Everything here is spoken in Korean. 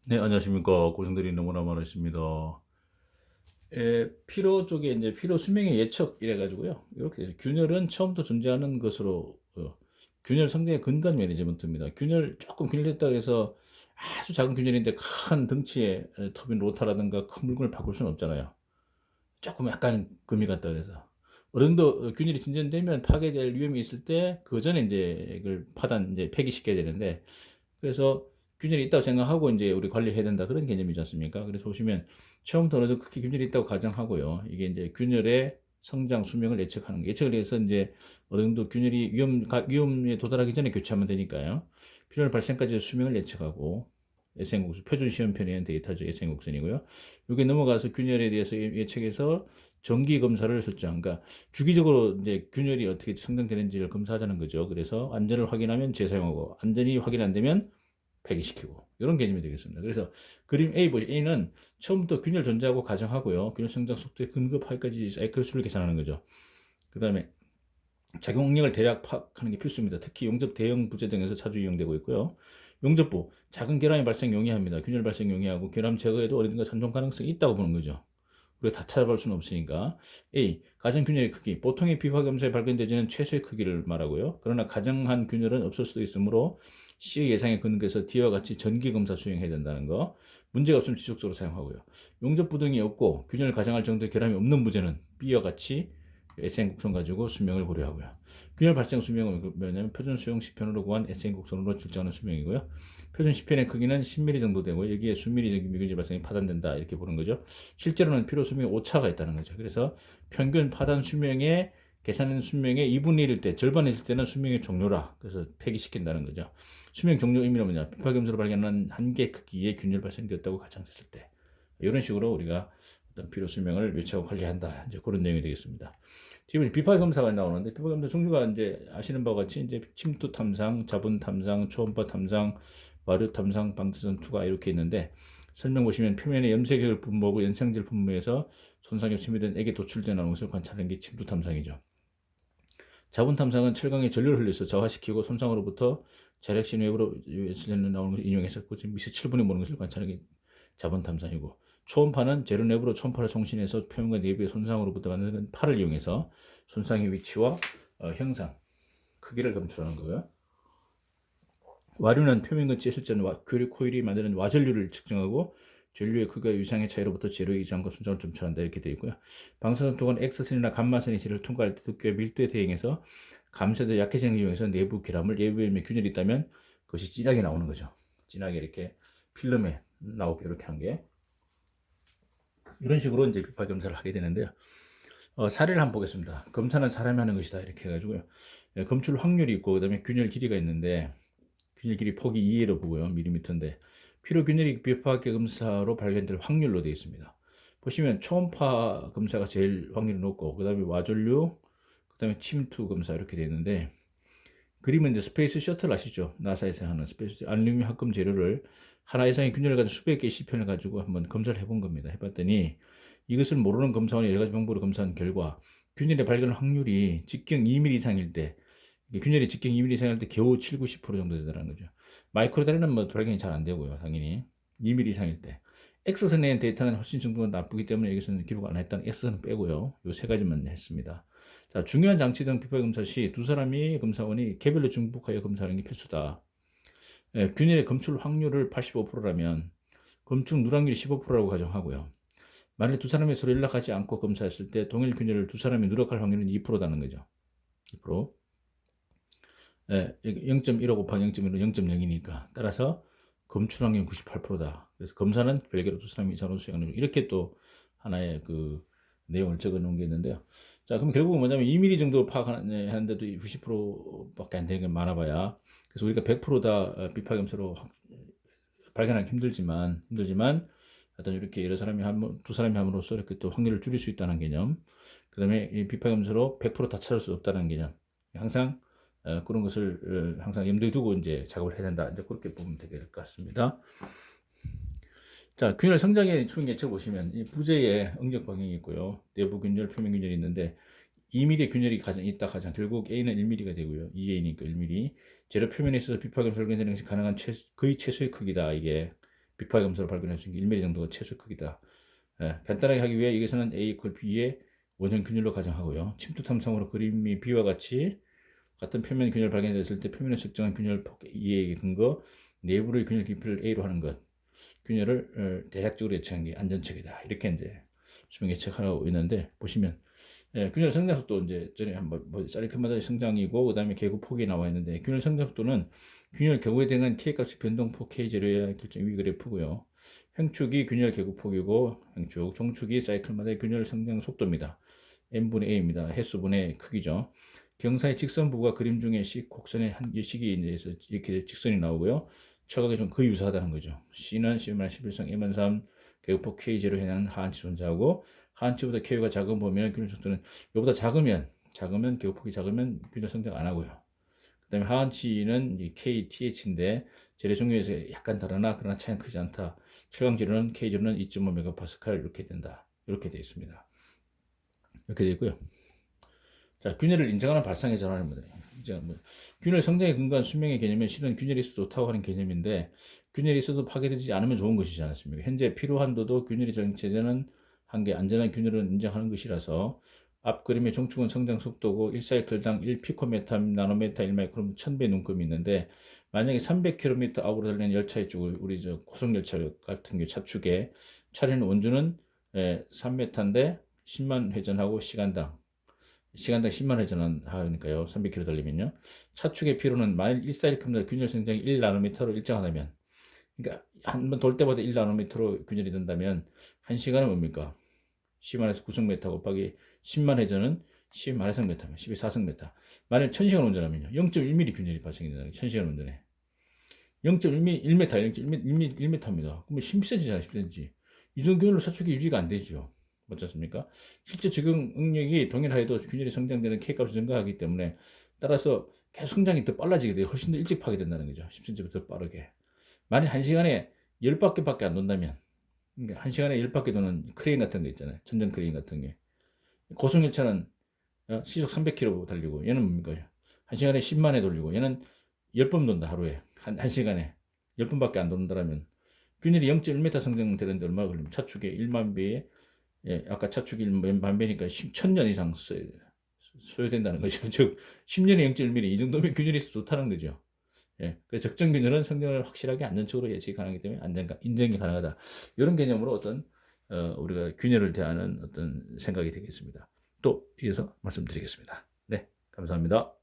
네, 안녕하십니까. 고생들이 너무나 많으십니다. 피로 쪽에 이제 피로 수명의 예측 이래 가지고요. 이렇게 해서 균열은 처음부터 존재하는 것으로 균열 성장의 근간 매니지먼트입니다. 조금 균열됐다 그래서 아주 작은 균열인데 큰 덩치의 터빈 로타라든가 큰 물건을 바꿀 수는 없잖아요. 조금 약간 금이 갔다 그래서 어느 정도 균열이 진전되면 파괴될 위험이 있을 때 그 전에 이제 이걸 파단 이제 폐기시켜야 되는데, 그래서 균열이 있다고 생각하고 이제 우리 관리해야 된다 그런 개념이지 않습니까? 그래서 보시면 처음부터 어느 정도 크게 균열이 있다고 가정하고요. 이게 이제 균열의 성장 수명을 예측하는 거. 예측을 해서 이제 어느 정도 균열이 위험에 도달하기 전에 교체하면 되니까요. 균열 발생까지 수명을 예측하고, 예생국수 표준 시험편에 의한 데이터죠. 예생국순이고요. 여기 넘어가서 균열에 대해서 예측해서 정기 검사를 설정. 그러니까 주기적으로 이제 균열이 어떻게 성장되는지를 검사하자는 거죠. 그래서 안전을 확인하면 재사용하고, 안전이 확인 안 되면 폐기시키고, 이런 개념이 되겠습니다. 그래서 그림 A 보시 A는 처음부터 균열 존재하고 가정하고요. 균열 성장 속도의 근급하기까지 사이클 수를 계산하는 거죠. 그 다음에 작용 능력을 대략 파악하는 게 필수입니다. 특히 용접 대형 부재 등에서 자주 이용되고 있고요. 용접부, 작은 결함이 발생 용이합니다. 균열 발생 용이하고 결함 제거에도 어디든가 산종 가능성이 있다고 보는 거죠. 우리가 다 찾아볼 수는 없으니까. A. 가정 균열의 크기. 보통의 비화 검사에 발견되지는 최소의 크기를 말하고요. 그러나 가정한 균열은 없을 수도 있으므로 C의 예상에 근거해서 D와 같이 전기 검사 수행해야 된다는 거. 문제가 없으면 지속적으로 사용하고요. 용접 부등이 없고 균열을 가정할 정도의 결함이 없는 부재는 B와 같이 SN 곡선 가지고 수명을 고려하고요. 균열 발생 수명은 뭐냐면 표준 수용 10편으로 구한 SN 곡선으로 측정하는 수명이고요. 표준 10편의 크기는 10mm 정도 되고 여기에 수미리 미균질 발생이 파단된다 이렇게 보는 거죠. 실제로는 필요 수명이 오차가 있다는 거죠. 그래서 평균 파단 수명의 계산된 수명의 2분의 1일 때, 절반 있을 때는 수명의 종료라. 그래서 폐기시킨다는 거죠. 수명 종료 의미는 뭐냐? 비파겸수로 발견한 한계 크기의 균열 발생되었다고 가정했을 때. 이런 식으로 우리가 어떤 필요 수명을 유치하고 관리한다. 이제 그런 내용이 되겠습니다. 지금 비파 검사가 나오는데, 비파 검사 종류가 이제 아시는 바와 같이 이제 침투 탐상, 자분 탐상, 초음파 탐상, 와류 탐상, 방사선 투과 이렇게 있는데, 설명 보시면 표면에 염색을 분모하고 연상질 분모에서 손상이 침입된 액에 도출되는 것을 관찰하는 게 침투 탐상이죠. 자분 탐상은 철강에 전류를 흘려서 저하시키고 손상으로부터 자력신 외부로 나오는 것을 인용해서 미세 7분의 모는 것을 관찰하는 게 자분 탐상이고, 초음파는 재료 내부로 초음파를 송신해서 표면과 내부의 손상으로부터 만드는 파를 이용해서 손상의 위치와 형상, 크기를 검출하는 거고요. 와류는 표면 근처에 실전 코일이 만드는 와전류를 측정하고 전류의 크기와 유상의 차이로부터 재료의 이상과 손상을 점출한다 이렇게 되어 있고요. 방사선 또한 X선이나 감마선의 질을 통과할 때 두께와 밀도에 대응해서 감쇄도 약해지는 이용해서 내부 결함을 내부에 균열이 있다면 그것이 진하게 나오는 거죠. 진하게 이렇게 필름에 나오게 이렇게 한 게, 이런 식으로 이제 비파 검사를 하게 되는데요. 사례를 한번 보겠습니다. 검사는 사람이 하는 것이다 이렇게 해가지고요. 검출 확률이 있고 그다음에 균열 길이가 있는데, 균열 길이 폭이 2로 보고요. 밀리미터인데 피로 균열이 비파학계 검사로 발견될 확률로 되어 있습니다. 보시면 초음파 검사가 제일 확률이 높고 그다음에 와전류, 그다음에 침투 검사 이렇게 되어 있는데, 그림은 이제 스페이스 셔틀 아시죠? 나사에서 하는 스페이스 알루미늄 합금 재료를 하나 이상의 균열을 가진 수백 개의 시편을 가지고 한번 검사를 해본 겁니다. 해봤더니 이것을 모르는 검사원이 여러 가지 방법으로 검사한 결과 균열의 발견 확률이 직경 2mm 이상일 때, 균열이 직경 2mm 이상일 때 겨우 7, 90% 정도 되더라는 거죠. 마이크로다리는 뭐 발견이 잘 안 되고요. 당연히 2mm 이상일 때. X선에 대한 데이터는 훨씬 정도가 나쁘기 때문에 여기서는 기록 안 했다는 X선은 빼고요. 요 세 가지만 했습니다. 자, 중요한 장치 등 비파 검사 시 두 사람이 검사원이 개별로 중복하여 검사하는 게 필수다. 균열의 검출 확률을 85%라면 검출 누락률이 15%라고 가정하고요. 만약 두 사람이 서로 연락하지 않고 검사했을 때 동일 균열을 두 사람이 누락할 확률은 2%라는 거죠. 2%. 0.15 곱하기 0.1은 0.0이니까 따라서 검출 확률 98%다. 그래서 검사는 별개로 두 사람이 이상으로 수행하는, 이렇게 또 하나의 그 내용을 적어 놓은 게 있는데요. 자, 그럼 결국은 뭐냐면 2mm 정도 파악하는데도 90%밖에 안 되는 게 많아봐야. 그래서 우리가 100%다 비파 검사로 발견하기 힘들지만 어떤 이렇게 여러 사람이 두 사람이 함으로써 이렇게 또 확률을 줄일 수 있다는 개념. 그다음에 이 비파 검사로 100%다 찾을 수 없다는 개념. 항상 그런 것을 항상 염두에 두고 이제 작업을 해야 된다. 이제 그렇게 보면 될 것 같습니다. 자, 균열 성장의 추경 예측 보시면 이 부재에 응적 방향이 있고요. 내부 균열, 표면 균열이 있는데 2mm 균열이 가장 결국 A는 1mm가 되고요. 2A니까 1mm. 재료 표면에 있어서 비파겸 설계되는 것이 가능한 거의 최소의 크기다. 이게 빅파이 검사로 발견할 수 있는 1mm 정도가 최소 크기다. 간단하게 하기 위해 여기서는 A 이퀄 B의 원형 균열로 가정하고요. 침투 탐성으로 그림이 B와 같이 같은 표면 균열 발견됐을 때 표면에 측정한 균열 폭 E에 근거 내부의 균열 깊이를 A로 하는 것. 균열을 대략적으로 예측한 게 안전책이다. 이렇게 이제 수명 예측하고 있는데 보시면 균열 성장 속도 이제 전에 한번 사이클마다의 성장이고 그다음에 계구 폭이 나와 있는데 균열 성장 속도는 균열 계구에 대한 K 값의 변동폭 K0의 결정 위 그래프고요. 횡축이 균열 계구 폭이고 횡축, 종축이 사이클마다의 균열 성장 속도입니다. n분의 a입니다. 횟수분의 크기죠. 경사의 직선부가 그림 중에 곡선의 한 식이 이제 이렇게 직선이 나오고요. 처각이 좀 거의 유사하다는 거죠. C는 10-11성 M은3 계급폭 K0로 해당하는 하한치 존재하고 하한치보다 K가 작은 보면 균열 속도는 이보다 작으면 계급폭이 작으면 균열 성장 안 하고요. 그 다음에 하한치는 KTH인데 재래 종류에서 약간 다르나 그러나 차이는 크지 않다. 최강지로는 K0는 2.5MPa 이렇게 된다. 이렇게 되어 있습니다. 이렇게 되어 있고요. 자, 균열을 인정하는 발상의 전환입니다. 이제 균열 성장에 근거한 수명의 개념은 실은 균열이 있어도 좋다고 하는 개념인데 균열이 있어도 파괴되지 않으면 좋은 것이지 않습니까? 현재 필요 한도도 균열이 정체되는 한계 안전한 균열을 인정하는 것이라서 앞 그림의 종축은 성장 속도고 1사이클당 1피코메타 나노메타 1마이크론 1000배 눈금이 있는데 만약에 300km 앞으로 달리는 열차의 쪽을 우리 저 고속열차 같은 경우 차축에 차량 원주는 3m인데 10만 회전하고 시간당 10만 회전은 하니까요. 300km 달리면요. 차축의 피로는 만일 1사이클마다 균열 성장이 1나노미터로 일정하다면 그러니까 한 번 돌 때마다 1나노미터로 균열이 된다면 1시간은 뭡니까? 10만에서 9성메타 곱하기 10만 회전은 10만 해성메타면 12 4성메타. 만일 1000시간 운전하면요. 0.1mm 균열이 발생이 된다는 1000시간 운전에. 0.1m, 1m입니다. 그러면 10cm잖아요, 10cm. 이 정도 균열로 차축이 유지가 안 되죠. 맞지 않습니까? 실제 적용 응력이 동일하여도 균열이 성장되는 K값이 증가하기 때문에 따라서 계속 성장이 더 빨라지게 돼요. 훨씬 더 일찍 파괴된다는 거죠. 10cm부터 더 빠르게. 만약 1시간에 10바퀴밖에 안 돈다면, 그러니까 1시간에 10바퀴 도는 크레인 같은 거 있잖아요. 천정 크레인 같은 게. 고속열차는 시속 300km 달리고, 얘는 뭡니까? 1시간에 10만 회 돌리고, 얘는 10번 돈다, 하루에. 한 시간에. 10번밖에 안 돈다라면, 균열이 0.1m 성장되는데 얼마나 걸리면 차축에 1만 배에 아까 차축이 반배니까 1000년 이상 소요된다는 거죠. 즉 10년에 0.1mm 이 정도면 균열이 좋다는 거죠. 그래서 적정 균열은 성장을 확실하게 안전적으로 예측이 가능하기 때문에 인정이 가능하다. 이런 개념으로 어떤 우리가 균열을 대하는 어떤 생각이 되겠습니다. 또 이어서 말씀드리겠습니다. 네, 감사합니다.